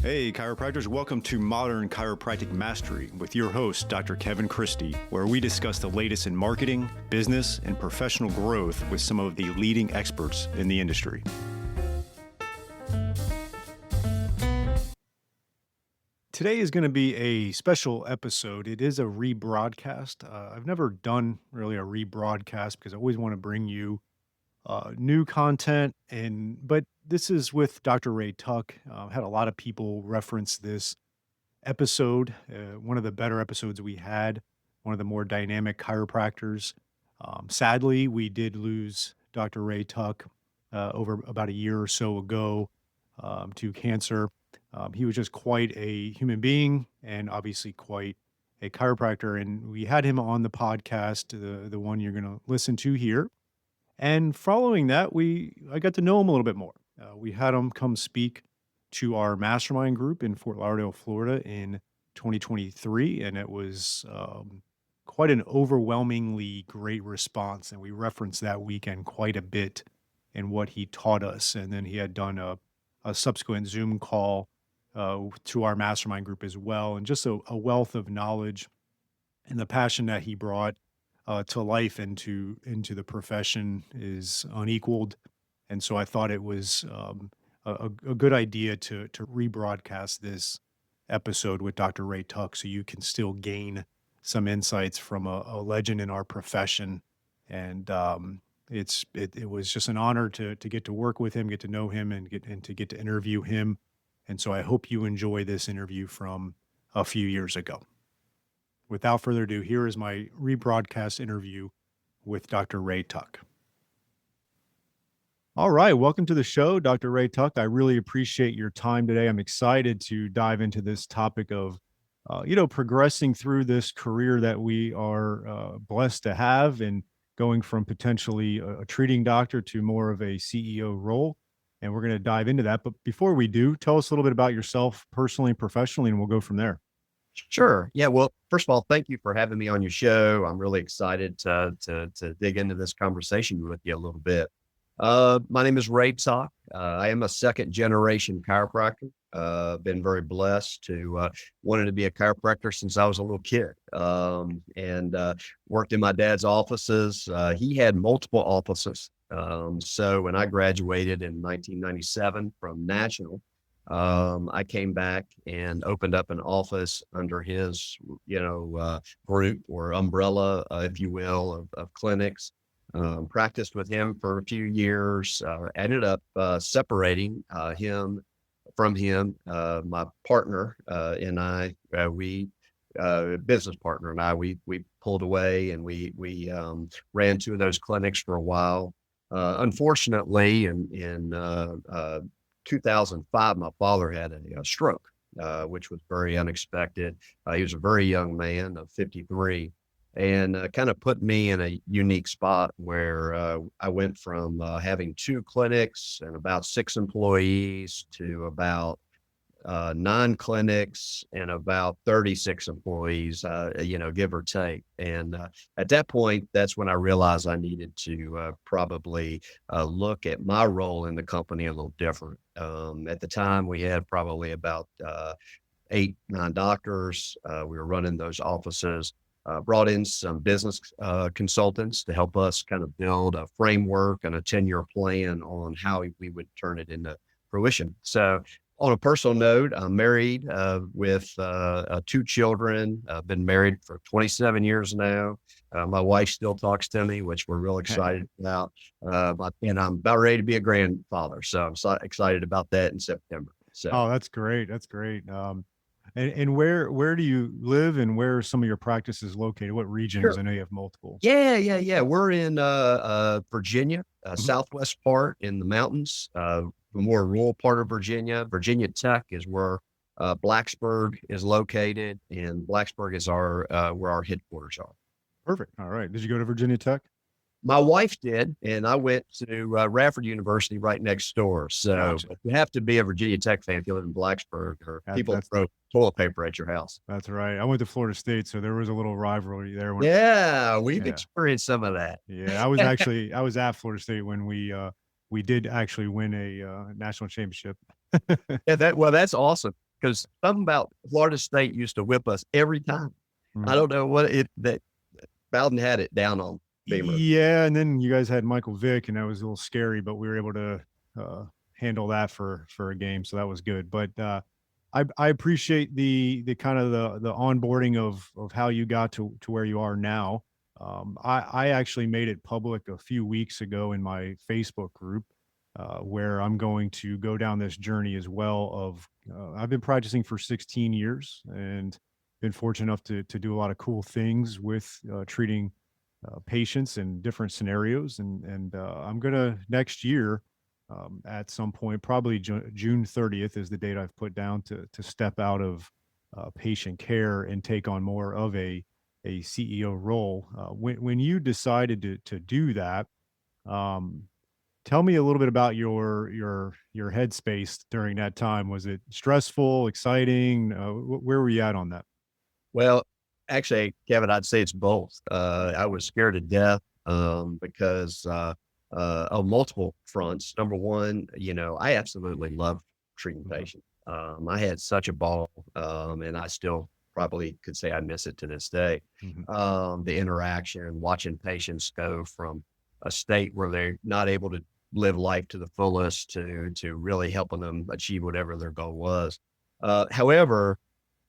Hey, chiropractors, welcome to Modern Chiropractic Mastery with your host, Dr. Kevin Christie, where we discuss the latest in marketing, business, and professional growth with some of the leading experts in the industry. Today is going to be a special episode. It is a rebroadcast. I've never done really a rebroadcast because I always want to bring you new content, but this is with Dr. Ray Tuck. Had a lot of people reference this episode, one of the better episodes we had, one of the more dynamic chiropractors. Sadly, we did lose Dr. Ray Tuck over about a year or so ago to cancer. He was just quite a human being and obviously quite a chiropractor. And we had him on the podcast, the one you're going to listen to here. And following that, I got to know him a little bit more. We had him come speak to our mastermind group in Fort Lauderdale, Florida in 2023, and it was quite an overwhelmingly great response. And we referenced that weekend quite a bit in what he taught us. And then he had done a subsequent Zoom call to our mastermind group as well, and just a wealth of knowledge and the passion that he brought to life and into the profession is unequaled. And so I thought it was a good idea to rebroadcast this episode with Dr. Ray Tuck so you can still gain some insights from a legend in our profession. And it was just an honor to get to work with him, get to know him, and to get to interview him. And so I hope you enjoy this interview from a few years ago. Without further ado, here is my rebroadcast interview with Dr. Ray Tuck. All right, welcome to the show, Dr. Ray Tuck. I really appreciate your time today. I'm excited to dive into this topic of, progressing through this career that we are blessed to have, and going from potentially a treating doctor to more of a CEO role. And we're going to dive into that. But before we do, tell us a little bit about yourself personally and professionally, and we'll go from there. Sure. Yeah. Well, first of all, thank you for having me on your show. I'm really excited to dig into this conversation with you a little bit. My name is Ray Tuck. I am a second generation chiropractor. Been very blessed to wanted to be a chiropractor since I was a little kid, and worked in my dad's offices. He had multiple offices. So when I graduated in 1997 from National, I came back and opened up an office under his, group or umbrella, if you will, of clinics. Practiced with him for a few years, ended up separating him from him. My partner and I, business partner and I, we pulled away, and we ran two of those clinics for a while. Unfortunately, in 2005, my father had a stroke, which was very unexpected. He was a very young man of 53, and kind of put me in a unique spot where I went from having two clinics and about 6 employees to about 9 clinics and about 36 employees, give or take. And at that point, that's when I realized I needed to probably look at my role in the company a little different. At the time, we had probably about 8, 9 doctors. We were running those offices. Brought in some business consultants to help us kind of build a framework and a 10-year plan on how we would turn it into fruition. So on a personal note, I'm married with 2 children. I've been married for 27 years now. My wife still talks to me, which we're real excited about. And I'm about ready to be a grandfather. So I'm so excited about that in September. So. Oh, that's great. That's great. And where do you live, and where are some of your practices located? What regions? Sure. I know you have multiple. Yeah. We're in Virginia, southwest part in the mountains, the more rural part of Virginia. Virginia Tech is where Blacksburg is located, and Blacksburg is where our headquarters are. Perfect. All right. Did you go to Virginia Tech? My wife did, and I went to Radford University right next door. So Gotcha. You have to be a Virginia Tech fan if you live in Blacksburg, or people throw toilet paper at your house. That's right. I went to Florida State, so there was a little rivalry there. We've experienced some of that. Yeah, I was at Florida State when we did actually win a national championship. Yeah, that's awesome. because something about Florida State used to whip us every time. I Mhm. don't know what it that Bowden had it down on Beamer. Yeah, and then you guys had Michael Vick, and that was a little scary, but we were able to, handle that for a game, so that was good, but, I appreciate the kind of the onboarding of how you got to where you are now. I actually made it public a few weeks ago in my Facebook group, where I'm going to go down this journey as well of, I've been practicing for 16 years and been fortunate enough to do a lot of cool things with, treating patients in different scenarios. And I'm gonna next year, at some point, probably June 30th is the date I've put down to step out of patient care and take on more of a CEO role. When you decided to do that, um, tell me a little bit about your headspace during that time. Was it stressful, exciting? Where were you at on that? Well, actually, Kevin, I'd say it's both. I was scared to death because on multiple fronts. Number one, I absolutely love treating Okay. patients. I had such a ball, and I still probably could say I miss it to this day. Mhm. The interaction, watching patients go from a state where they're not able to live life to the fullest to really helping them achieve whatever their goal was. However,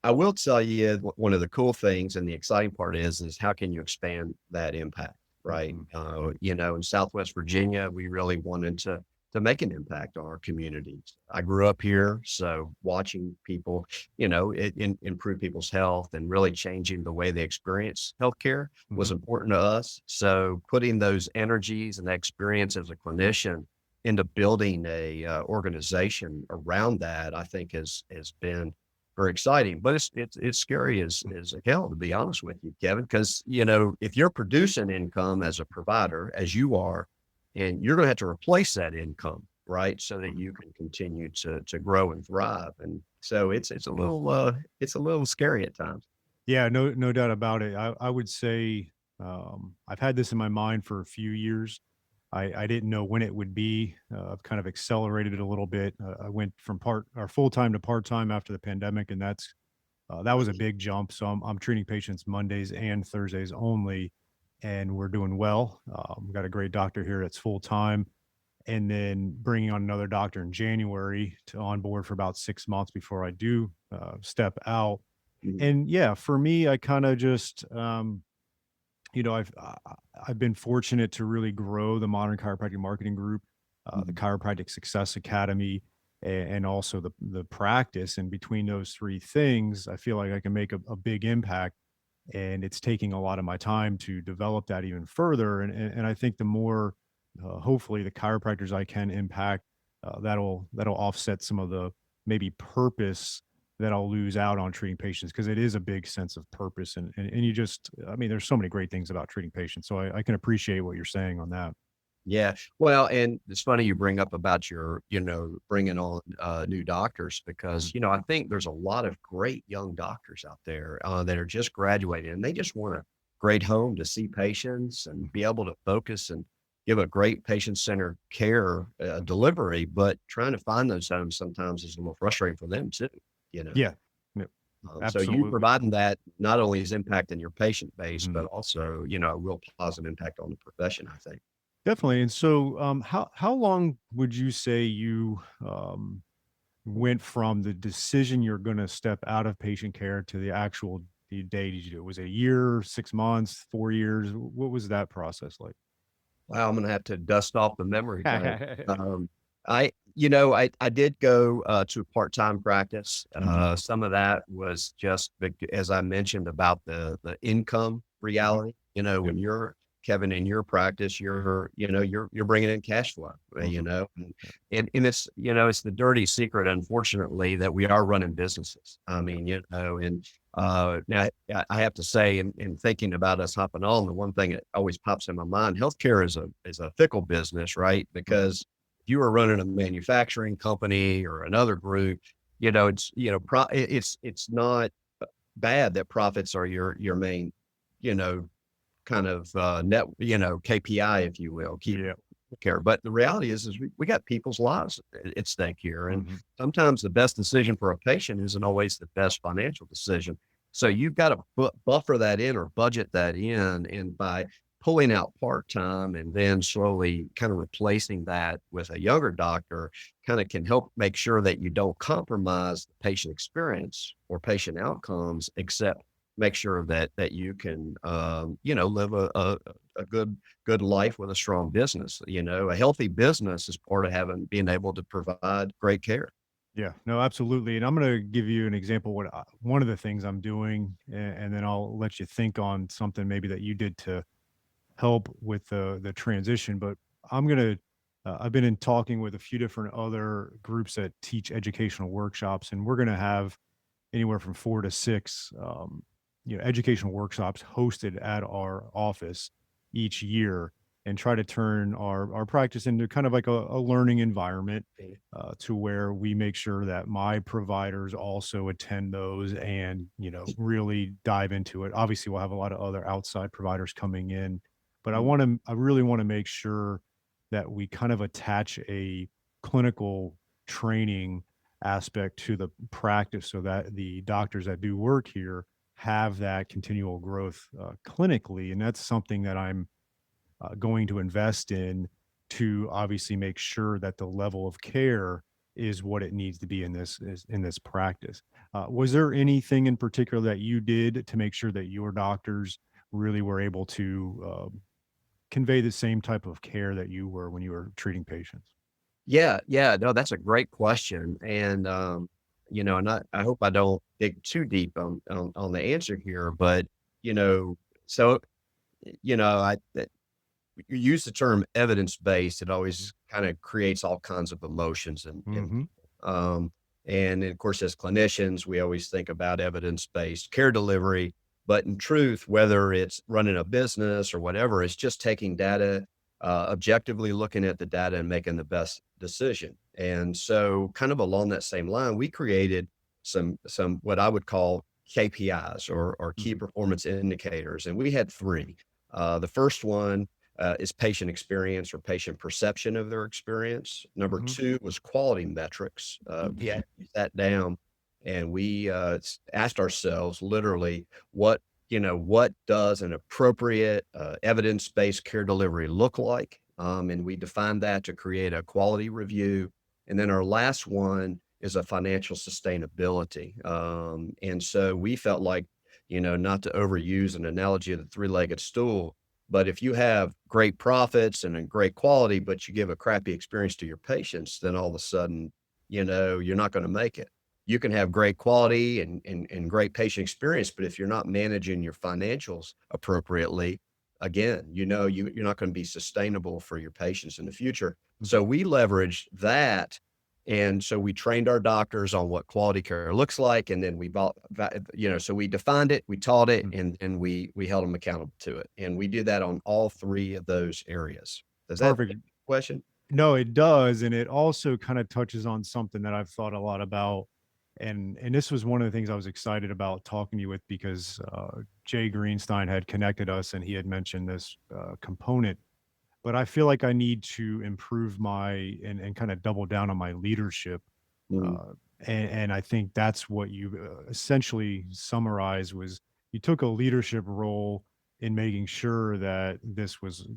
I will tell you one of the cool things and the exciting part is how can you expand that impact, right? Mhm. In Southwest Virginia, we really wanted to make an impact on our communities. I grew up here, so watching people, improve people's health and really changing the way they experience healthcare was Mhm. important to us. So putting those energies and that experience as a clinician into building a organization around that, I think has been very exciting, but it's scary as hell, to be honest with you, Kevin, because, if you're producing income as a provider, as you are, and you're gonna have to replace that income, right? So that you can continue to grow and thrive, and so it's a little scary at times. Yeah, no doubt about it. I would say, I've had this in my mind for a few years. I didn't know when it would be. I've kind of accelerated it a little bit. I went from part or full-time to part-time after the pandemic, and that was a Right. big jump. So I'm treating patients Mondays and Thursdays only, and we're doing well. We've got a great doctor here that's full-time, and then bringing on another doctor in January to onboard for about 6 months before I do, step out. Mhm, And yeah, for me, I kind of just, I've been fortunate to really grow the Modern Chiropractic Marketing Group, the mhm. Chiropractic Success Academy, and also the practice. And between those three things, I feel like I can make a big impact. And it's taking a lot of my time to develop that even further. And I think the more, hopefully, the chiropractors I can impact, that'll offset some of the maybe purpose that I'll lose out on treating patients, because it is a big sense of purpose. And you just, I mean, there's so many great things about treating patients. So I can appreciate what you're saying on that. Yeah. Well, and it's funny you bring up about your, bringing on new doctors Mhm. because, I think there's a lot of great young doctors out there that are just graduating and they just want a great home to see patients and be Mhm. able to focus and give a great patient-centered care delivery. But trying to find those homes sometimes is a little frustrating for them too, you know. Yeah. Yep. So you Absolutely. providing that not only is impacting your patient base, but Mhm. also, a real positive impact on the profession, I think. Definitely. And so, how long would you say you went from the decision you're going to step out of patient care to the day did you do it? Was it a year, 6 months, 4 years? What was that process like? Wow, I'm gonna have to dust off the memory bank. I did go to part-time practice. Mhm. Some of that was just as I mentioned about the income Mhm. reality. Yep. When you're Kevin in your practice, you're bringing in cash flow. Mhm. And it's the dirty secret, unfortunately, that we are running businesses. I Yep. mean, and now I have to say, in thinking about us hopping on, the one thing that always pops in my mind, healthcare is a fickle business, right? Mhm. Because if you are running a manufacturing company or another group, it's not bad that profits are your main, you know, kind of net, KPI, if you will, keep Yeah. care. But the reality is we got people's lives at stake here. And Mhm. sometimes the best decision for a patient isn't always the best financial decision. So you've got to buffer that in or budget that in. And by pulling out part time and then slowly kind of replacing that with a younger doctor, kind of can help make sure that you don't compromise the patient experience or patient outcomes, except make sure that you can, live a good life with a strong business. A healthy business is part of being able to provide great care. Yeah, no, absolutely. And I'm going to give you an example. One of the things I'm doing, and then I'll let you think on something maybe that you did to help with the transition. But I'm gonna. I've been in talking with a few different other groups that teach educational workshops, and we're gonna have anywhere from 4 to 6, educational workshops hosted at our office each year, and try to turn our practice into kind of like a learning environment, to where we make sure that my providers also attend those and, really dive into it. Obviously, we'll have a lot of other outside providers coming in, but I really wanna make sure that we kind of attach a clinical training aspect to the practice so that the doctors that do work here have that continual growth, clinically. And that's something that I'm going to invest in to obviously make sure that the level of care is what it needs to be in this practice. Was there anything in particular that you did to make sure that your doctors really were able to convey the same type of care that you were when you were treating patients? Yeah, yeah, no, that's a great question, and, and I hope I don't dig too deep on the answer here, but, you know, so, you use the term evidence-based, it always kinda creates all kinds of emotions and Hmm. and of course, as clinicians, we always think about evidence-based care delivery, but in truth, whether it's running a business or whatever, it's just taking data, objectively looking at the data and making the best decision. And so kind of along that same line, we created some what I would call KPIs or key Hmm. performance indicators, and we had 3. The first one is patient experience or patient perception of their experience. Number Hmm. 2 was quality metrics. We actually sat down and we asked ourselves literally, what does an appropriate evidence-based care delivery look like? And we defined that to create a quality review. And then our last one is a financial sustainability. And so we felt like, not to overuse an analogy of the three-legged stool, but if you have great profits and a great quality, but you give a crappy experience to your patients, then all of a sudden, you're not going to make it. You can have great quality and great patient experience, but if you're not managing your financials appropriately, again, you're not going to be sustainable for your patients in the future. So we leveraged that. And so we trained our doctors on what quality care looks like. And then so we defined it, we taught it, Hmm. and we held them accountable to it. And we did that on all 3 of those areas. Does that Perfect. question? No, it does, and it also kind of touches on something that I've thought a lot about, and this was one of the things I was excited about talking to you with because Jay Greenstein had connected us, and he had mentioned this component. But I feel like I need to improve and kind of double down on my leadership, Mhm. uh, and I think that's what you essentially summarized was you took a leadership role in making sure that this was,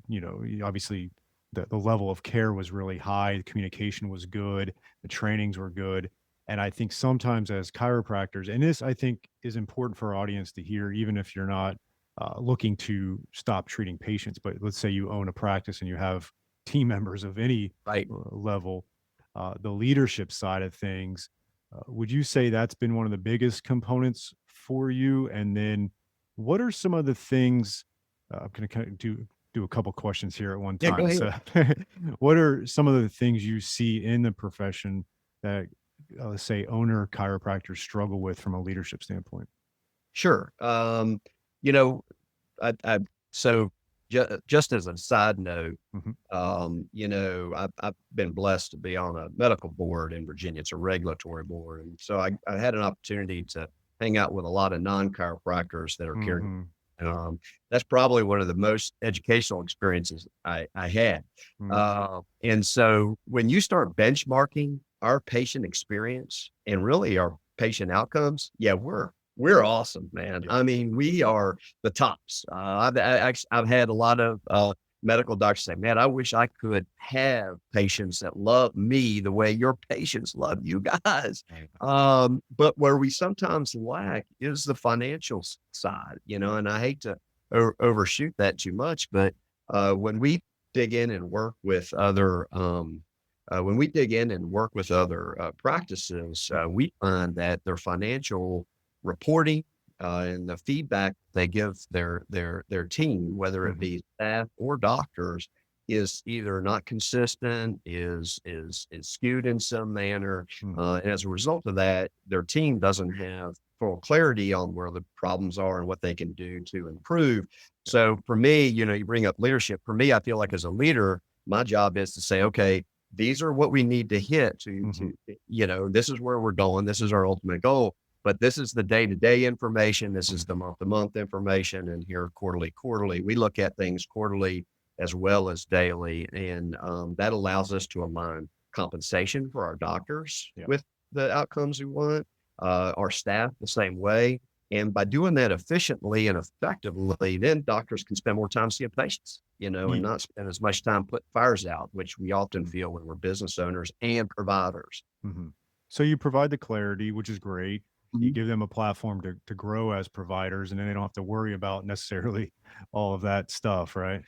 obviously the level of care was really high, the communication was good, the trainings were good. And I think sometimes as chiropractors, and this I think is important for our audience to hear, even if you're not looking to stop treating patients, but let's say you own a practice and you have team members of any Right. level, the leadership side of things, would you say that's been one of the biggest components for you? And then what are some of the things, I'm going to kind of do a couple questions here at one Yeah, go time. ahead. So what are some of the things you see in the profession that, let's say, owner chiropractors struggle with from a leadership standpoint? Sure. You know, I so just as a side note, Hmm. I've been blessed to be on a medical board in Virginia. It's a regulatory board, and so I had an opportunity to hang out with a lot of non-chiropractors that are caregivers. Hmm. That's probably one of the most educational experiences I had. Mm, And so when you start benchmarking our patient experience and really our patient outcomes, yeah, we're awesome, man. yeah. I mean, we are the tops. I've had a lot of medical doctors say, "Man, I wish I could have patients that love me the way your patients love you guys." Right. But where we sometimes lack is the financial side, and I hate to overshoot that too much, but when we dig in and work with other practices, we find that their financial reporting and the feedback they give their team, whether it Mhm. be staff or doctors, is either not consistent, is skewed in some manner, Mhm. and as a result of that, their team doesn't have full clarity on where the problems are and what they can do to improve. Yeah. So for me, you bring up leadership. For me, I feel like as a leader, my job is to say, okay, these are what we need to hit Mhm. this is where we're going. This is our ultimate goal. But this is the day-to-day information. This is the month-to-month information, and here quarterly. We look at things quarterly as well as daily, and that allows us to align compensation for our doctors Yeah. with the outcomes we want, our staff the same way. And by doing that efficiently and effectively, then doctors can spend more time seeing patients, and Ye not spend as much time putting fires out, which we often mm, feel when we're business owners and providers. mhm. So you provide the clarity, which is great. You Mhm. give them a platform to grow as providers, and then they don't have to worry about necessarily all of that stuff, right?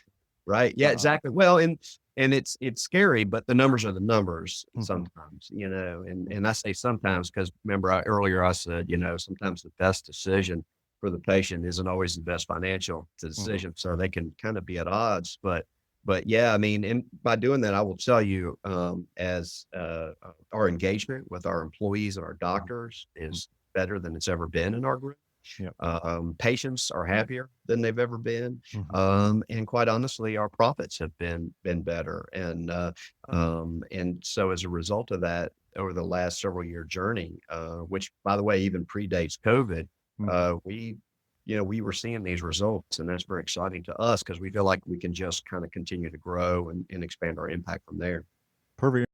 Right. Yeah, Uh, exactly. Well, and it's scary, but the numbers are the numbers mhm. sometimes, and I say sometimes because remember earlier I said, sometimes the best decision for the patient isn't always the best financial Mhm. decision. So they can kind of be at odds. But yeah, I mean, and by doing that, I will tell you, as our engagement with our employees and our doctors Mm. is better than it's ever been in our group. Yeah. Patients are happier than they've ever been, Mhm. and quite honestly, our profits have been better. And so as a result of that, over the last several year journey, which by the way even predates COVID, Mhm. we were seeing these results, and that's very exciting to us because we feel like we can just kind of continue to grow and expand our impact from there. Perfect.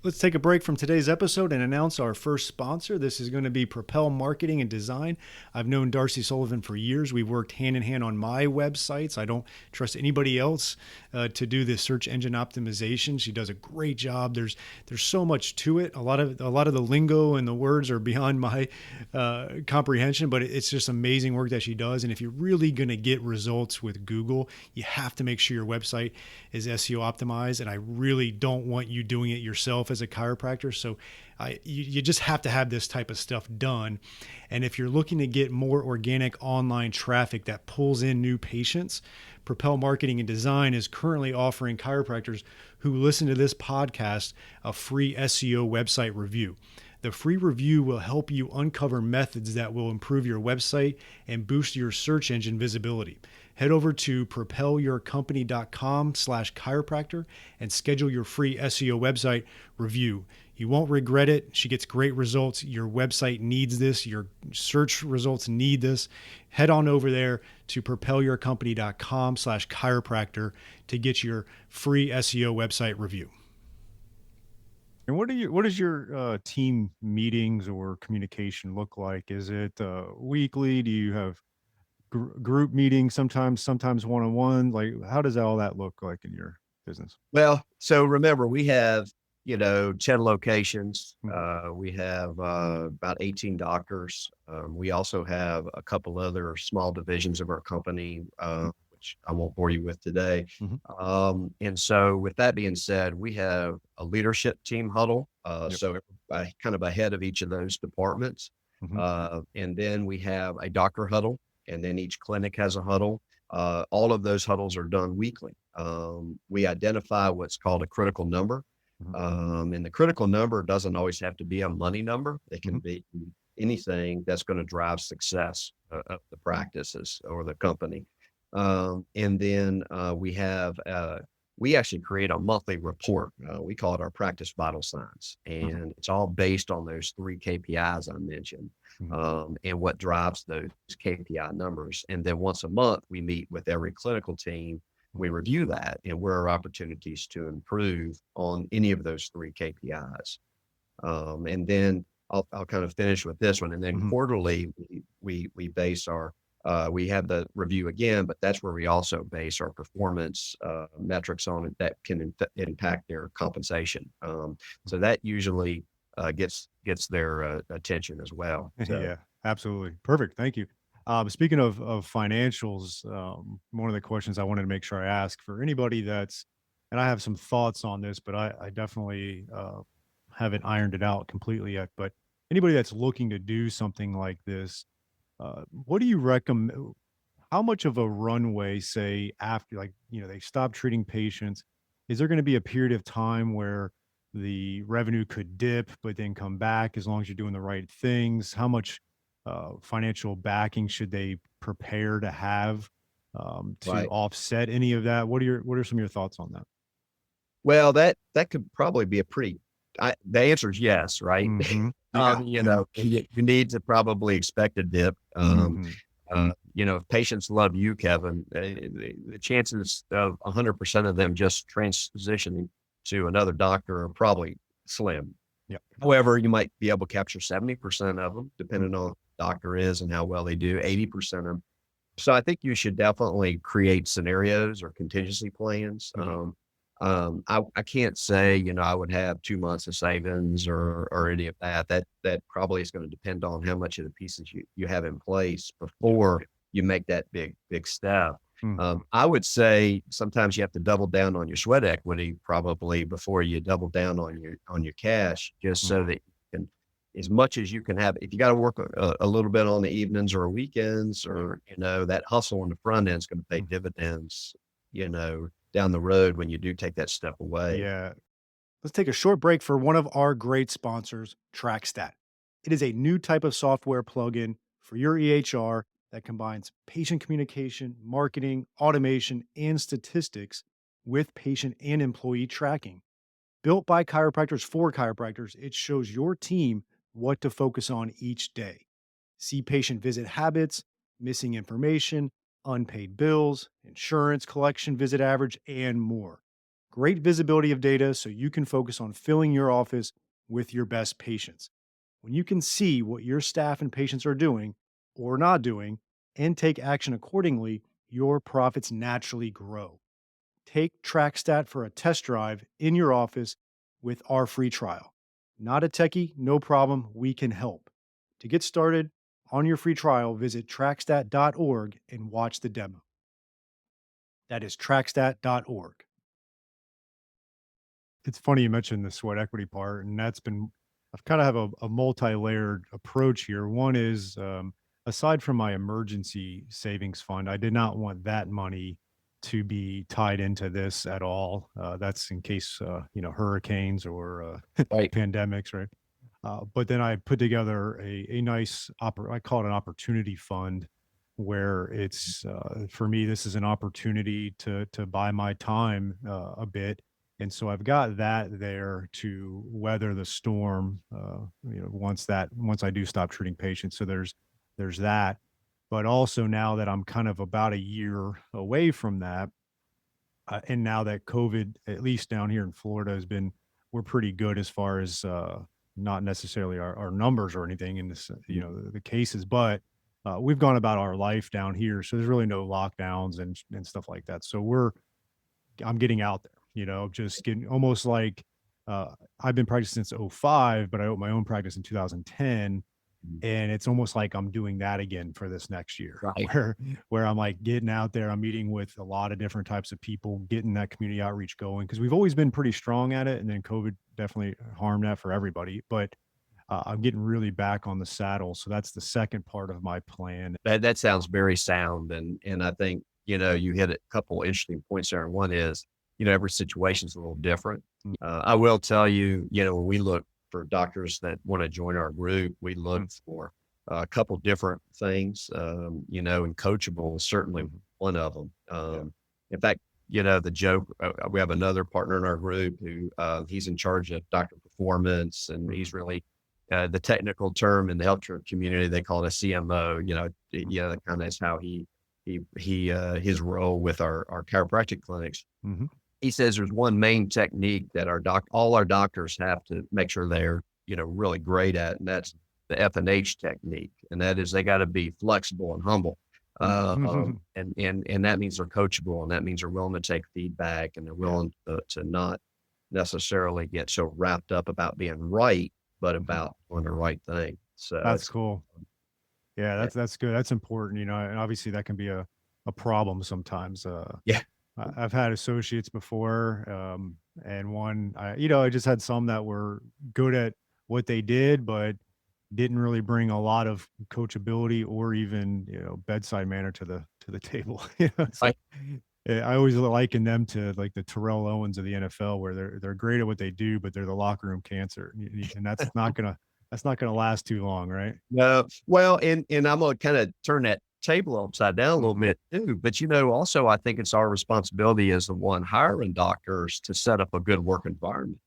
Let's take a break from today's episode and announce our first sponsor. This is going to be Propel Marketing and Design. I've known Darcy Sullivan for years. We've worked hand in hand on my websites. I don't trust anybody else to do the search engine optimization. She does a great job. There's so much to it. A lot of the lingo and the words are beyond my comprehension, but it's just amazing work that she does. And if you're really going to get results with Google, you have to make sure your website is SEO optimized. And I really don't want you doing it yourself as a chiropractor. So you just have to have this type of stuff done. And if you're looking to get more organic online traffic that pulls in new patients, Propel Marketing and Design is currently offering chiropractors who listen to this podcast a free SEO website review. The free review will help you uncover methods that will improve your website and boost your search engine visibility. Head over to propelyourcompany.com/chiropractor and schedule your free SEO website review. You won't regret it. She gets great results. Your website needs this. Your search results need this. Head on over there to propelyourcompany.com/chiropractor to get your free SEO website review. And what does your team meetings or communication look like? Is it weekly? Do you have group meetings sometimes one on one? Like, how does all that look like in your business? Well, so remember, we have, 10 locations. Mhm. We have about 18 doctors. We also have a couple other small divisions of our company, which I won't bore you with today. Mhm. And so, with that being said, we have a leadership team huddle. Yep. So, kind of ahead of each of those departments. Mhm. And then we have a doctor huddle, and then each clinic has a huddle. All of those huddles are done weekly. We identify what's called a critical number. Mhm. And the critical number doesn't always have to be a money number. It can Mhm. be anything that's going to drive success of the practices or the company. And then we have we actually create a monthly report. We call it our practice vital signs, Mhm. and it's all based on those 3 KPIs I mentioned, Mhm. and what drives those KPI numbers. And then once a month, we meet with every clinical team. We Mhm. review that and where are opportunities to improve on any of those 3 KPIs. And then I'll kind of finish with this one, and then Mhm. quarterly, we base our we have the review again, but that's where we also base our performance metrics on it that can impact their compensation. So Mhm. that usually gets their attention as well. So Yeah, absolutely. Perfect. Thank you. Speaking of financials, one of the questions I wanted to make sure I ask for anybody that's, and I have some thoughts on this, but I definitely haven't ironed it out completely yet. But anybody that's looking to do something like this, what do you recommend? How much of a runway, say, after, like, they stop treating patients, is there going to be a period of time where the revenue could dip but then come back as long as you're doing the right things? How much financial backing should they prepare to have to right. offset any of that? What are some of your thoughts on that? Well, that could probably be a pretty the answer is yes, right? Hmm. Yeah. You need to probably expect a dip. Hmm. If patients love you, Kevin, the chances of 100% of them just transitioning to another doctor are probably slim. Yeah. However, you might be able to capture 70% of them, depending on Hmm. who the doctor is and how well they do, 80% of them. So I think you should definitely create scenarios or contingency plans. Hmm. I can't say, I would have 2 months of savings or any of that. That probably is gonna depend on how much of the pieces you have in place Yeah. before you make that big step. Hmm. I would say sometimes you have to double down on your sweat equity probably before you double down on your cash, just so Hmm. that you can as much as you can have. If you gotta work a little bit on the evenings or weekends Right. or, that hustle on the front end is gonna pay Mhm. dividends, down the road when you do take that step away. Yeah. Let's take a short break for one of our great sponsors, TrackStat. It is a new type of software plugin for your EHR that combines patient communication, marketing, automation, and statistics with patient and employee tracking. Built by chiropractors for chiropractors, it shows your team what to focus on each day. See patient visit habits, missing information, unpaid bills, insurance collection visit average, and more. Great visibility of data so you can focus on filling your office with your best patients. When you can see what your staff and patients are doing or not doing and take action accordingly, your profits naturally grow. Take TrackStat for a test drive in your office with our free trial. Not a techie, no problem, we can help. To get started on your free trial, visit trackstat.org and watch the demo. That is trackstat.org. It's funny you mentioned the sweat equity part, and that's been, I've kind of have a multi-layered approach here. One is, aside from my emergency savings fund, I did not want that money to be tied into this at all. That's in case, hurricanes or Right. pandemics, right? But then I put together a nice I call it an opportunity fund, where it's, for me, this is an opportunity to buy my time a bit, and so I've got that there to weather the storm. Once I do stop treating patients, so there's that. But also now that I'm kind of about a year away from that, and now that COVID, at least down here in Florida, has been, we're pretty good as far as, not necessarily our numbers or anything in this, the cases, but we've gone about our life down here. So there's really no lockdowns and stuff like that. So I'm getting out there, just getting almost like, I've been practicing since '05, but I opened my own practice in 2010, Mhm. and it's almost like I'm doing that again for this next year, Right. where I'm, like, getting out there, I'm meeting with a lot of different types of people, getting that community outreach going, because 'cause we've always been pretty strong at it, and then COVID definitely harmed that for everybody, but, I'm getting really back on the saddle, so that's the second part of my plan. That sounds very sound, and I think, you hit a couple interesting points there, and one is, every situation is a little different. Mm, I will tell you, when we look for doctors that wanna join our group, we look mm, for a couple different things, and coachable is certainly mhm, one of them. yeah, In fact, the joke, we have another partner in our group who, he's in charge of doctor performance, and Mhm, he's really, the technical term in the healthcare community, they call it a CMO, mhm, that kind of is how his role with our chiropractic clinics. mhm. He says there's one main technique that all our doctors have to make sure they're, really great at, and that's the F&H technique. And that is they got to be flexible and humble. Mhm. And that means they're coachable, and that means they're willing to take feedback, and they're Yeah. willing to not necessarily get so wrapped up about being right, but Mhm. about doing the right thing. So That's it's, cool. Yeah, yeah, that's good. That's important, and obviously that can be a problem sometimes. yeah, I've had associates before, and I just had some that were good at what they did, but didn't really bring a lot of coachability or even, bedside manner to the table. So right. I always liken them to like the Terrell Owens of the NFL, where they're great at what they do, but they're the locker room cancer, and that's not gonna last too long, right? No, well, and I'm gonna kinda turn that table upside down a little Mhm. bit too, but, also I think it's our responsibility as the one hiring doctors to set up a good work environment,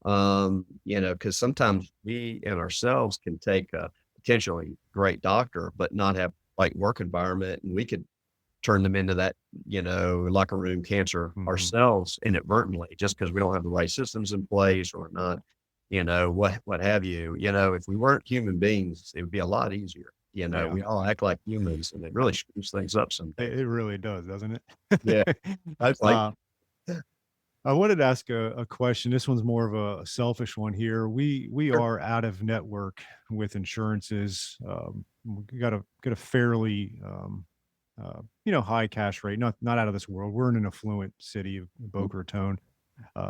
because sometimes we and ourselves can take a potentially great doctor, but not have right work environment, and we could turn them into that, locker room cancer Mhm. ourselves inadvertently just because we don't have the right systems in place or not, what have you. If we weren't human beings, it would be a lot easier. Yeah. We all act like humans, and it really screws things up some It days. it really does, doesn't Yeah, it? I was like, Uh, I wanted to ask a question. This one's more of a selfish one here. We "Sure, are out of network with insurances. We got a fairly high cash rate, not out of this world. We're in an affluent city of mm, Boca Raton.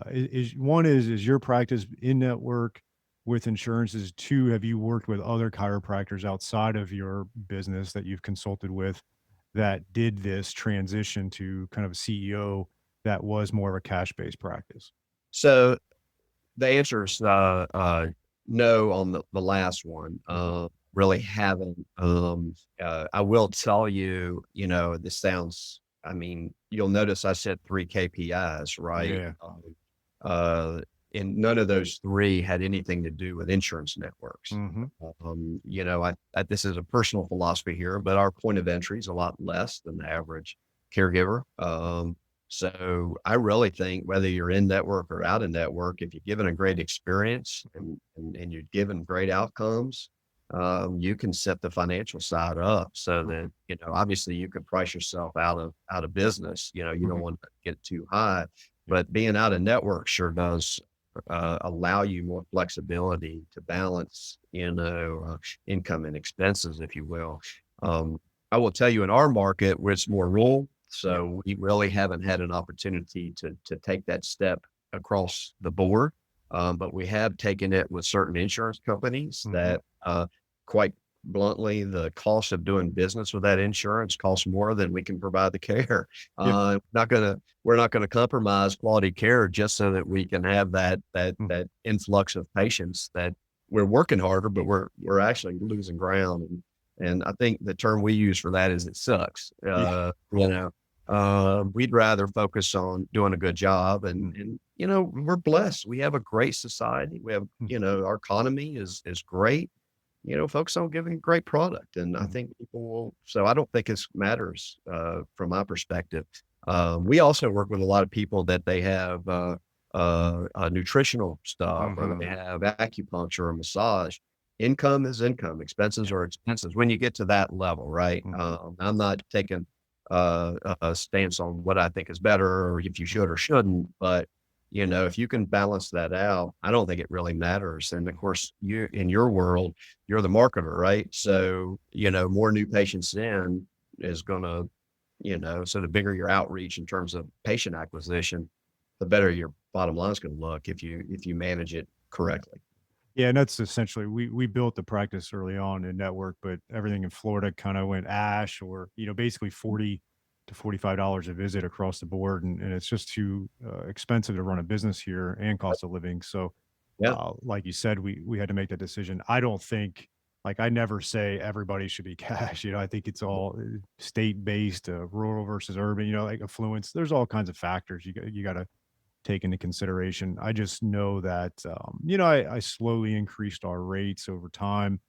Is your practice in network with insurances? Two, have you worked with other chiropractors outside of your business that you've consulted with that did this transition to kind of a CEO that was more of a cash-based practice? So the answer is, no on the last one. Mhm. Really haven't. I will tell you, this sounds, I mean, you'll notice I said 3 KPIs, right? Yeah. Uh, and none of those 3 had anything to do with insurance networks. Mhm. This is a personal philosophy here, but our point of entry is a lot less than the average caregiver. So I really think whether you're in network or out of network, if you're given a great experience and you're given great outcomes, you can set the financial side up so that, obviously you can price yourself out of business. You don't Mhm. want to get too high, Yeah. but being out of network sure does allow you more flexibility to balance, income and expenses, if you will. Mhm. I will tell you in our market where it's more rural, Yeah. so we really haven't had an opportunity to take that step across the board. But we have taken it with certain insurance companies Mhm. that, quite bluntly, the cost of doing business with that insurance costs more than we can provide the care. Yeah. We're not gonna compromise quality care just so that we can have Mhm. that influx of patients that we're working harder, but we're actually losing ground. And I think the term we use for that is it sucks. Yeah. We'd rather focus on doing a good job, Mhm. and we're blessed. We have a great society. We have, Mhm. our economy is great. Folks don't give a great product, and I Mhm. think people will. So I don't think it matters, from my perspective. We also work with a lot of people that they have, nutritional stuff, or they Mhm. have acupuncture or massage. Income is income, expenses Yeah. are expenses when you get to that level, right? Mhm. I'm not taking a stance on what I think is better or if you should or shouldn't, but if you can balance that out, I don't think it really matters. And of course, you in your world, you're the marketer, right? So, more new patients in is gonna, so the bigger your outreach in terms of patient acquisition, the better your bottom line is gonna look if you manage it correctly. Yeah, and that's essentially we built the practice early on in network, but everything in Florida kind of went ash or, basically 40 to $45 a visit across the board. And it's just too expensive to run a business here and cost of living. So Yeah. like you said, we had to make that decision. I don't think Like, I never say everybody should be cash, I think it's all, state-based, rural versus urban, like affluence. There's all kinds of factors you gotta take into consideration. I just know that, I slowly increased our rates over time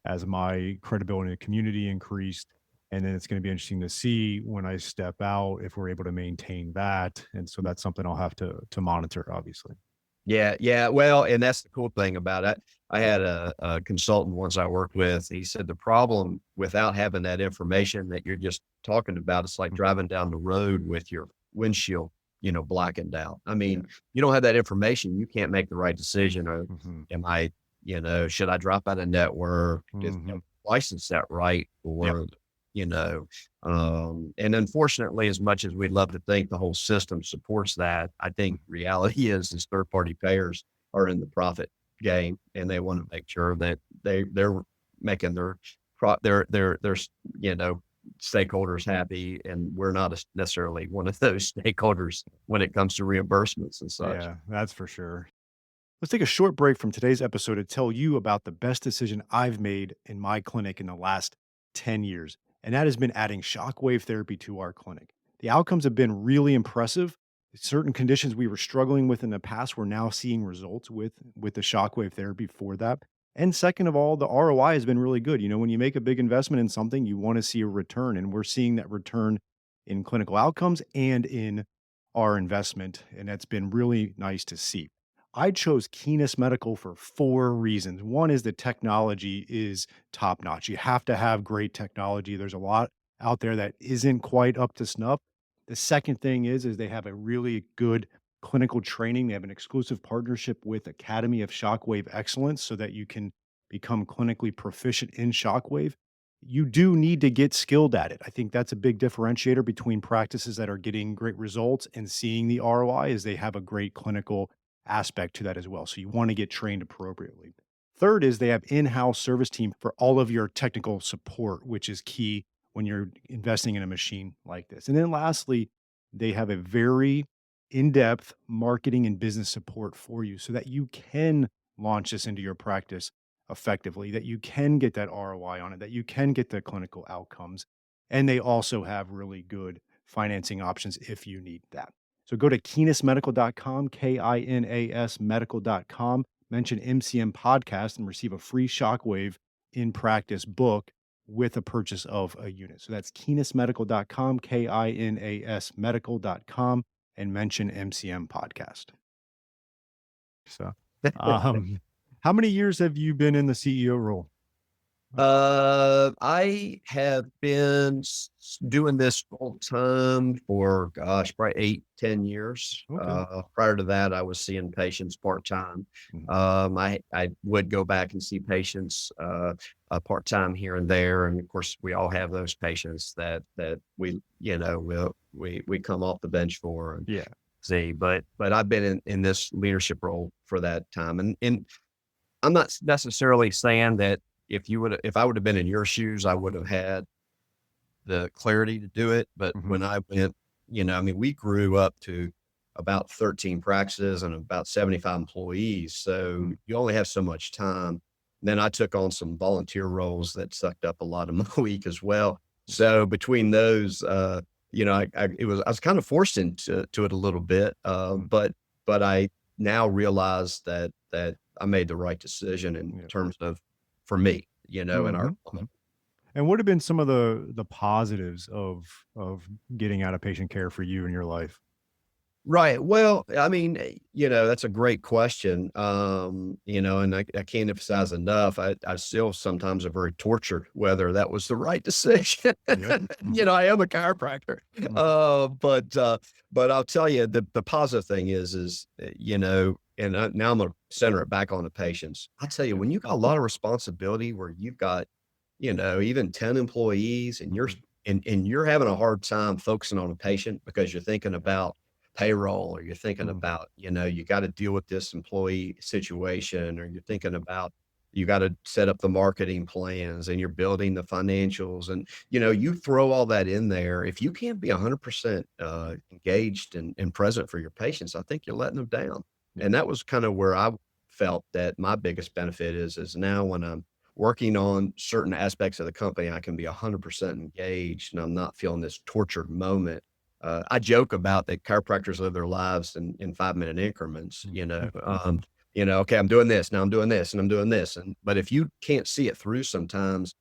as my credibility in the community increased. And then it's going to be interesting to see when I step out if we're able to maintain that. And so that's something I'll have to monitor, obviously. Yeah, yeah. Well, and that's the cool thing about it. I had a consultant once I worked with. He said the problem without having that information that you're just talking about, it's like Mhm. driving down the road with your windshield, blackened out. I Yeah. mean, you don't have that information, you can't make the right decision. Or Hmm. am I, should I drop out of network? Is Hmm. license that right? Yep. Or, you know, and unfortunately, as much as we'd love to think the whole system supports that, I think reality is third party payers are in the profit game, and they want Mhm. to make sure that they're making their you know stakeholders happy, and we're not necessarily one of those stakeholders when it comes to reimbursements and such. Yeah, that's for sure. Let's take a short break from today's episode to tell you about the best decision I've made in my clinic in the last 10 years, and that has been adding shockwave therapy to our clinic. The outcomes have been really impressive. Certain conditions we were struggling with in the past, we're now seeing results with the shockwave therapy for that. And second of all, the ROI has been really good. When you make a big investment in something, you want to see a return, and we're seeing that return in clinical outcomes and in our investment, and that's been really nice to see. I chose Keenest Medical for 4 reasons. One is the technology is top notch. You have to have great technology. There's a lot out there that isn't quite up to snuff. The second thing is they have a really good clinical training. They have an exclusive partnership with Academy of Shockwave Excellence so that you can become clinically proficient in shockwave. You do need to get skilled at it. I think that's a big differentiator between practices that are getting great results and seeing the ROI is they have a great clinical aspect to that as well. So you want to get trained appropriately. Third is they have in-house service team for all of your technical support, which is key when you're investing in a machine like this. And then lastly, they have a very in-depth marketing and business support for you so that you can launch this into your practice effectively, that you can get that ROI on it, that you can get the clinical outcomes. And they also have really good financing options if you need that. So go to kinasmedical.com, KINAS medical.com, mention MCM podcast and receive a free shockwave in practice book with a purchase of a unit. So that's kinasmedical.com, KINAS medical.com, and mention MCM podcast. So, um, how many years have you been in the CEO role? I have been doing this full time for, gosh, probably 8, 10 years. Okay. Prior to that, I was seeing patients part time. Mhm. I would go back and see patients part time here and there, and of course, we all have those patients that we come off the bench for and Yeah. see. But I've been in this leadership role for that time, and I'm not necessarily saying that if I would have been in your shoes, I would have had the clarity to do it. But Mhm. when I went, I mean, we grew up to about 13 practices and about 75 employees. So Mhm. you only have so much time. Then I took on some volunteer roles that sucked up a lot of my week as well. So between those, I was kind of forced into it a little bit. Mhm. But I now realize that I made the right decision in Yeah. terms of for me, in our Mhm. Mhm. And what have been some of the positives of getting out of patient care for you in your life? Right. Well, I mean, that's a great question. And I can't emphasize enough. I still sometimes are very tortured whether that was the right decision. Yep. Mhm. I am a chiropractor. Mhm. But I'll tell you the positive thing and now I'm gonna center it back on the patients. I tell you, Yeah. when you got a lot of responsibility where you've got, even 10 employees and Mhm. you're having a hard time focusing on a patient because you're thinking about payroll or you're thinking Mhm. about, you got to deal with this employee situation or you're thinking about you got to set up the marketing plans and you're building the financials and you throw all that in there. If you can't be 100% engaged and present for your patients, I think you're letting them down. Yeah. And that was kind of where I felt that my biggest benefit is now when I'm working on certain aspects of the company, I can be 100% engaged and I'm not feeling this tortured moment. I joke about that chiropractors live their lives in 5-minute increments, okay, I'm doing this, now I'm doing this, and I'm doing this. But if you can't see it through sometimes,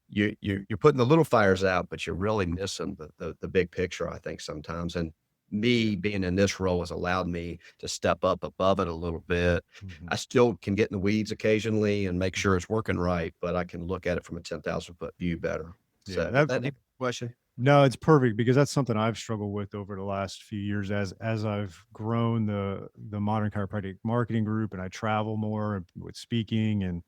you're putting the little fires out, but you're really missing the big picture, I think sometimes. And me being in this role has allowed me to step up above it a little bit. Mhm. I still can get in the weeds occasionally and make Mhm. sure it's working right, but I can look at it from a 10,000-foot view better. Yeah, So does that answer the question? no, it's perfect because that's something I've struggled with over the last few years as I've grown the modern chiropractic marketing group and I travel more with speaking and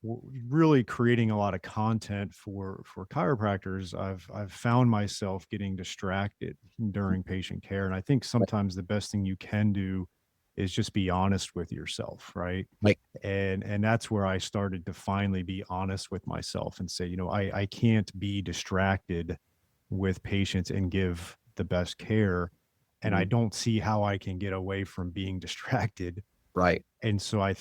really creating a lot of content for chiropractors. I've found myself getting distracted during patient care, and I think sometimes the best thing you can do is just be honest with yourself, right? Like, And that's where I started to finally be honest with myself and say, I can't be distracted with patients and give the best care. And I mhm, don't see how I can get away from being distracted. right, And so I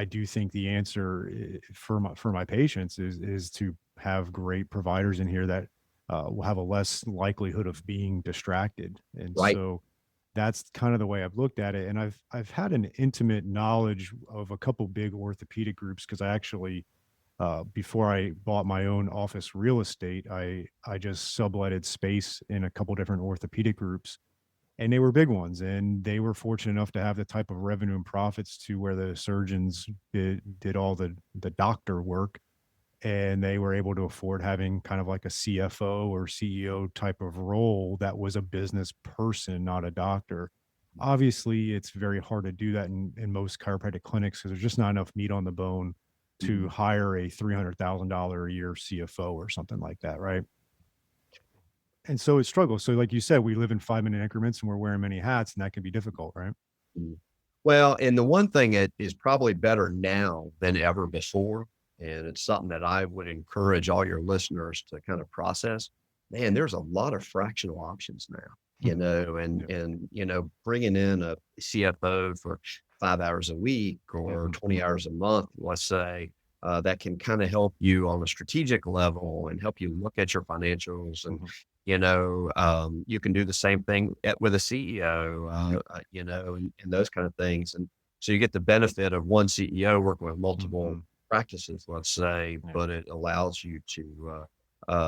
do think the answer for my patients is to have great providers in here that will have a less likelihood of being distracted. And right, so that's kind of the way I've looked at it. And I've had an intimate knowledge of a couple big orthopedic groups because I actually before I bought my own office real estate, I just subletted space in a couple different orthopedic groups, and they were big ones, and they were fortunate enough to have the type of revenue and profits to where the surgeons did all the doctor work, and they were able to afford having kind of like a CFO or CEO type of role that was a business person, not a doctor. Obviously, it's very hard to do that in most chiropractic clinics because there's just not enough meat on the bone to mhm. hire a $300,000 a year CFO or something like that, right? And so it struggles. So, like you said, we live in 5-minute increments and we're wearing many hats, and that can be difficult, right? Mm. Well, and the one thing that is probably better now than ever before, and it's something that I would encourage all your listeners to kind of process. Man, there's a lot of fractional options now, Yeah. bringing in a CFO for 5 hours a week or Mhm, 20 hours a month, let's say, that can kind of help you on a strategic level and help you look at your financials and mhm, you can do the same thing with a CEO, and those kind of things. And so you get the benefit of one CEO working with multiple mhm. practices, let's say, Yeah. but it allows you to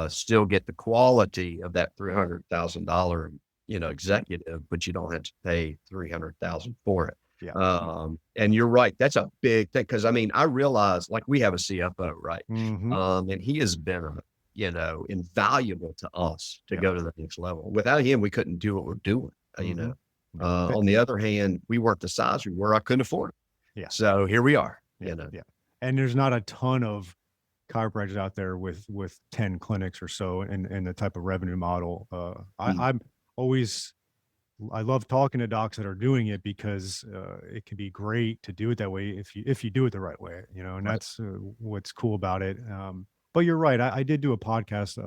still get the quality of that $300,000, executive, but you don't have to pay 300,000 for it. Yeah. And you're right. That's a big thing. Cause I mean, I realize like we have a CFO, right? Mhm. And he has been invaluable to us to Yeah. go to the next level. Without him, we couldn't do what we're doing, Mhm. Yeah. On the other hand, we weren't the size we were, I couldn't afford it. Yeah. So here we are, Yeah. Yeah. And there's not a ton of chiropractors out there with 10 clinics or so and the type of revenue model. Mm, I'm always I love talking to docs that are doing it because it can be great to do it that way if you do it the right way, and right. that's what's cool about it. But you're right. I did do a podcast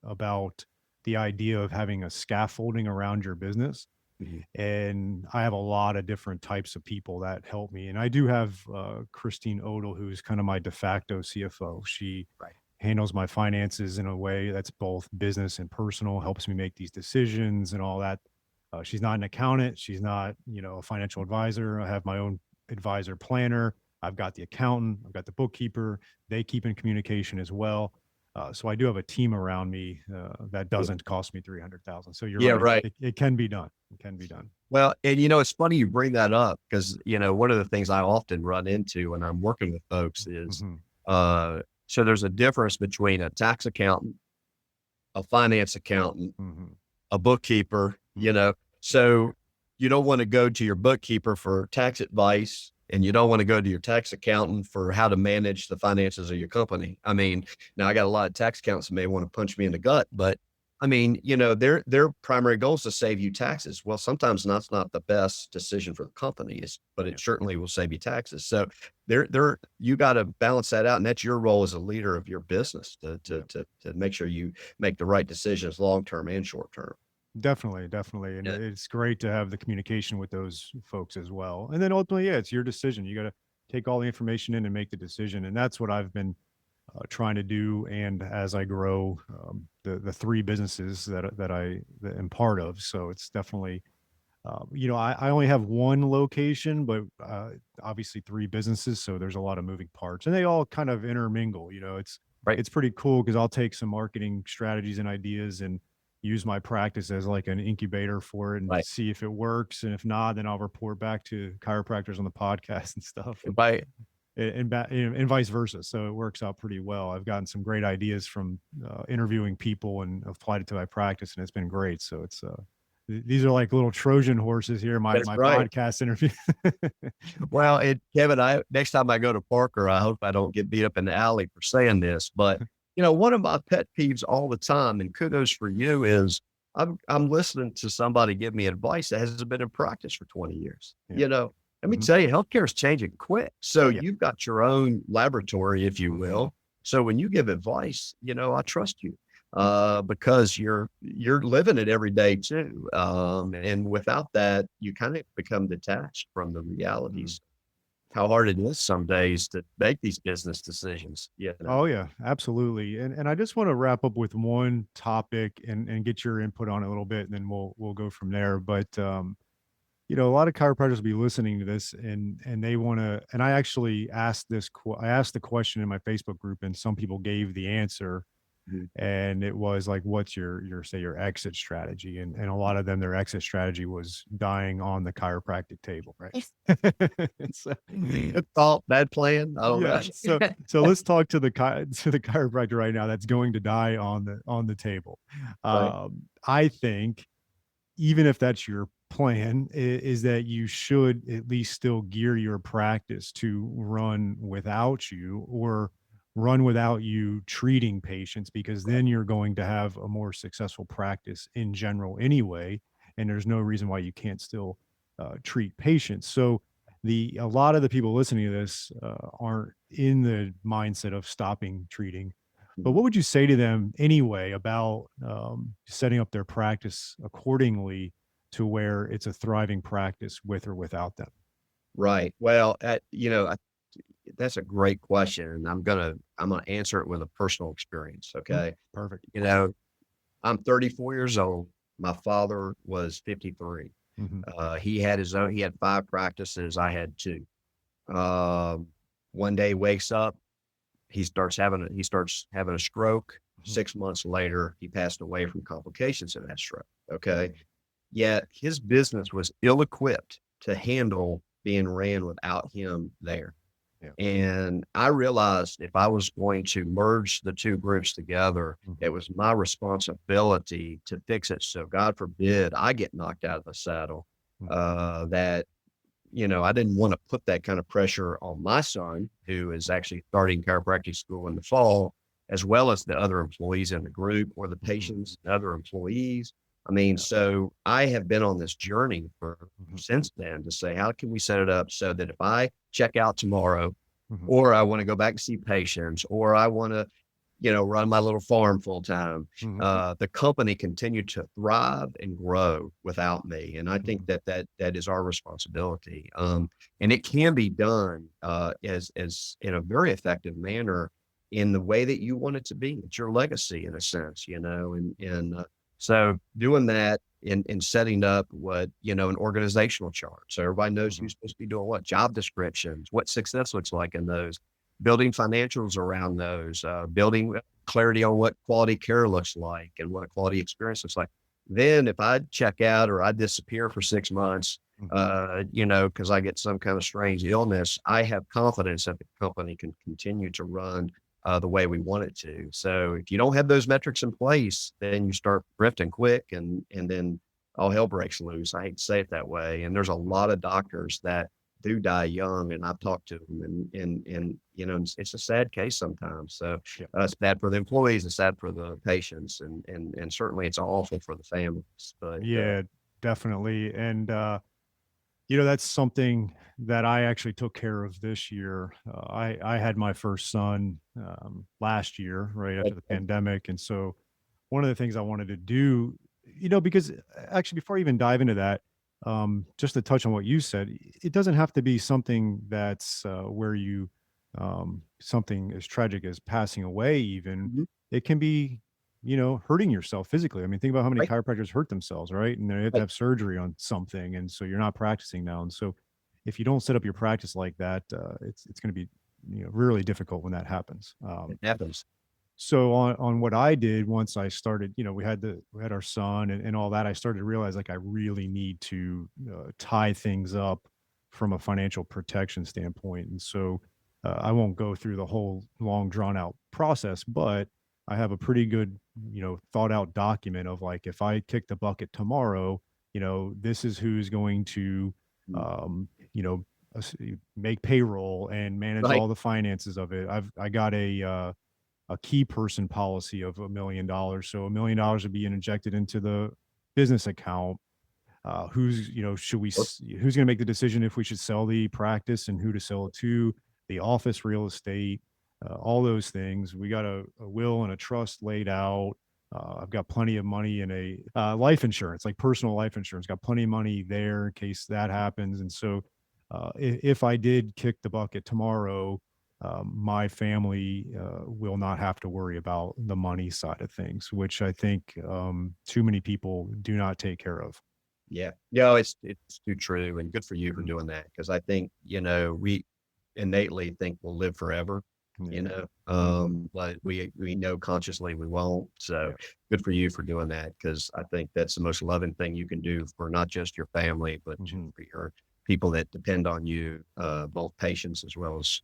about the idea of having a scaffolding around your business, Mhm. and I have a lot of different types of people that help me. And I do have Christine Odell, who's kind of my de facto CFO. She Right. handles my finances in a way that's both business and personal, helps me make these decisions and all that. She's not an accountant. She's not, a financial advisor. I have my own advisor planner. I've got the accountant. I've got the bookkeeper. They keep in communication as well. So I do have a team around me that Yeah. doesn't cost me 300,000. So you're Yeah, right. right. It can be done. It can be done. Well, and it's funny you bring that up because, one of the things I often run into when I'm working with folks is, Mhm, so there's a difference between a tax accountant, a finance accountant, mhm, a bookkeeper, mhm. So you don't want to go to your bookkeeper for tax advice and you don't want to go to your tax accountant for how to manage the finances of your company. I mean, now I got a lot of tax accountants that may want to punch me in the gut, but I mean, their primary goal is to save you taxes. Well, sometimes that's not the best decision for the company, but Yeah, it certainly will save you taxes. So you got to balance that out, and that's your role as a leader of your business to to yeah. to to make sure you make the right decisions long term and short term. Definitely, definitely, and Yeah. it's great to have the communication with those folks as well. And then ultimately, yeah, it's your decision. You got to take all the information in and make the decision. And that's what I've been trying to do, and as I grow, the three businesses that am part of. So it's definitely, I only have one location, but obviously three businesses. So there's a lot of moving parts, and they all kind of intermingle. Right. It's pretty cool because I'll take some marketing strategies and ideas and use my practice as like an incubator for it and Right. see if it works. And if not, then I'll report back to chiropractors on the podcast and stuff. Right. And vice versa. So it works out pretty well. I've gotten some great ideas from interviewing people and applied it to my practice, and it's been great. So these are like little Trojan horses here. My That's my right. podcast interview. Well, Kevin, next time I go to Parker, I hope I don't get beat up in the alley for saying this, but one of my pet peeves all the time, and kudos for you, is I'm listening to somebody give me advice that hasn't been in practice for 20 years. Yeah. Let me Mhm. tell you, healthcare is changing quick. So Oh yeah. you've got your own laboratory, if you will. So when you give advice, I trust you because you're living it every day too. And without that, you kind of become detached from the Mhm. realities. How hard it is some days to make these business decisions. Oh yeah, absolutely. And I just want to wrap up with one topic and get your input on it a little bit, and then we'll go from there. But a lot of chiropractors will be listening to this and they want to, and I actually asked I asked the question in my Facebook group, and some people gave the answer, Mhm. and it was like, what's your say your exit strategy? And a lot of them, their exit strategy was dying on the chiropractic table, right? So, Good thought, bad plan. I don't know. yeah. So let's talk to to the chiropractor right now that's going to die on the table. Right. I think even if that's your plan, is that you should at least still gear your practice to run without you, or run without you treating patients, because then you're going to have a more successful practice in general anyway. And there's no reason why you can't still treat patients. So a lot of the people listening to this aren't in the mindset of stopping treating. But what would you say to them anyway about setting up their practice accordingly to where it's a thriving practice with or without them? Right. Well, that's a great question, and I'm gonna answer it with a personal experience. Mm, Okay. perfect. You know, I'm 34 years old. My father was 53. Mhm. He had five practices. I had two. Um, One day wakes up, he starts having a stroke. Mhm. 6 months later, he passed away from complications of that stroke. Okay. Yet his business was ill equipped to handle being ran without him there. Yeah. And I realized if I was going to merge the two groups together, it Mhm. was my responsibility to fix it. So God forbid I get knocked out of the saddle. Mhm. That I didn't want to put that kind of pressure on my son, who is actually starting chiropractic school in the fall, as well as the other employees in the group or the Mhm. patients and other employees. I mean, Yeah. so I have been on this journey for Mhm. since then to say, how can we set it up so that if I check out tomorrow, Mhm. or I want to go back to see patients, or I want to, run my little farm full time, Mhm. the company continued to thrive and grow without me. And I think Mhm. that is our responsibility. And it can be done as in a very effective manner in the way that you want it to be. It's your legacy in a sense, and so doing that and setting up an organizational chart. So everybody knows Mhm. who's supposed to be doing what, job descriptions, what success looks like in those, building financials around those, building clarity on what quality care looks like and what a quality experience looks like. Then if I check out or I disappear for 6 months, Mhm. because I get some kind of strange illness, I have confidence that the company can continue to run the way we want it to. So if you don't have those metrics in place, then you start drifting quick, and then all hell breaks loose. I hate to say it that way. And there's a lot of doctors that do die young, and I've talked to them, and it's a sad case sometimes. So Yeah. it's bad for the employees, it's sad for the patients, and certainly it's awful for the families. But Yeah, definitely. And that's something that I actually took care of this year. I had my first son last year, right after the pandemic, and so one of the things I wanted to do, because actually before I even dive into that, just to touch on what you said, it doesn't have to be something that's where you something as tragic as passing away even, Mhm. it can be, hurting yourself physically. I mean, think about how many Right, chiropractors hurt themselves, right? And they have to right. have surgery on something, and so you're not practicing now. And so if you don't set up your practice like that, it's going to be, really difficult when that happens. It happens. So on what I did once I started, we had our son and all that, I started to realize like I really need to tie things up from a financial protection standpoint. And so I won't go through the whole long drawn out process, but I have a pretty good, thought out document of like if I kick the bucket tomorrow, this is who's going to Mm. um, you know, make payroll and manage Right. all the finances of it. I got a key person policy of $1 million. So $1 million would be injected into the business account. Who's, who's going to make the decision if we should sell the practice and who to sell it to, the office real estate, all those things. We got a will and a trust laid out. I've got plenty of money in a life insurance, like personal life insurance, got plenty of money there in case that happens. And so if I did kick the bucket tomorrow, my family will not have to worry about the money side of things, which I think too many people do not take care of. Yeah. No, it's too true, and good for you for Mhm. doing that, because I think, we innately think we'll live forever, Yeah. Mhm. but we know consciously we won't. So Yeah. good for you for doing that, because I think that's the most loving thing you can do for not just your family, but Mhm. for your people that depend on you, both patients as well as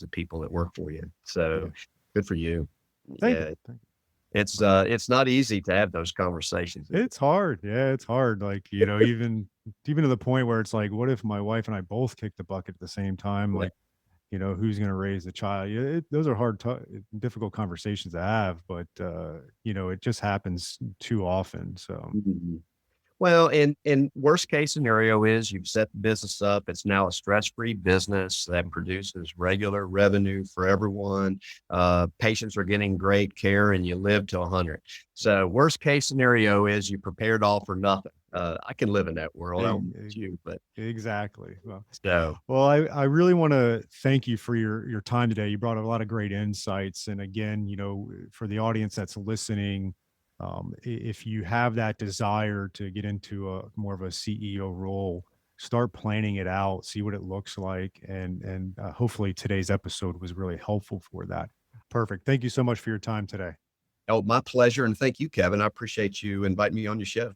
the people that work for you. Yeah. So good for you. Thank you. Yeah. Thank you. It's not easy to have those conversations, is it? It's hard. Yeah, it's hard. Like, even to the point where it's like, what if my wife and I both kick the bucket at the same time? Yeah. Like, who's going to raise the child? Yeah, those are difficult conversations to have, but it just happens too often. So, Mhm. Well, and worst case scenario is you've set the business up. It's now a stress-free business that mhm. produces regular revenue for everyone. Patients are getting great care, and you live to 100. So worst case scenario is you prepared all for nothing. I can live in that world. I E- don't know about e- you, but Exactly. so Well, I really want to thank you for your time today. You brought a lot of great insights, and again, for the audience that's listening, if you have that desire to get into a more of a CEO role, start planning it out, see what it looks like, and hopefully today's episode was really helpful for that. Perfect. Thank you so much for your time today. oh, my pleasure. And thank you, Kevin. I appreciate you inviting me on your show.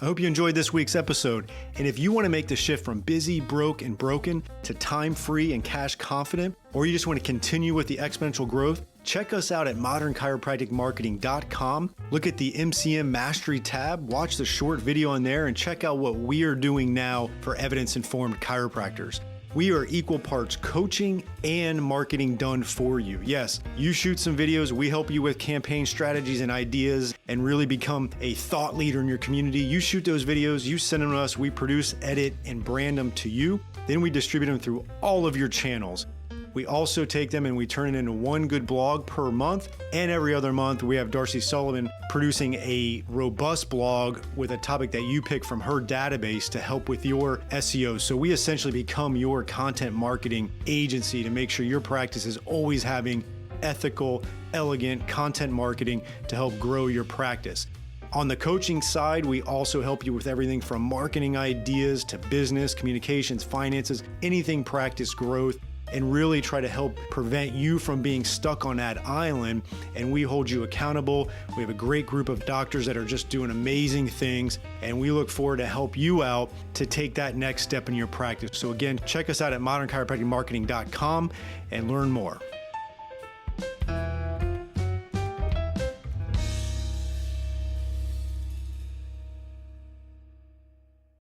I hope you enjoyed this week's episode. And if you want to make the shift from busy, broke, and broken to time free and cash confident, or you just want to continue with the exponential growth, check us out at modernchiropracticmarketing.com. Look at the MCM Mastery tab, watch the short video on there, and check out what we are doing now for evidence informed chiropractors. We are equal parts coaching and marketing done for you. Yes, you shoot some videos, we help you with campaign strategies and ideas and really become a thought leader in your community. You shoot those videos, you send them to us, we produce, edit, and brand them to you. Then we distribute them through all of your channels. We also take them and we turn it into one good blog per month. And every other month, we have Darcy Sullivan producing a robust blog with a topic that you pick from her database to help with your SEO. So we essentially become your content marketing agency to make sure your practice is always having ethical, elegant content marketing to help grow your practice. On the coaching side, we also help you with everything from marketing ideas to business, communications, finances, anything practice growth, and really try to help prevent you from being stuck on that island. And we hold you accountable. We have a great group of doctors that are just doing amazing things, and we look forward to help you out to take that next step in your practice. So again, check us out at modernchiropracticmarketing.com and learn more.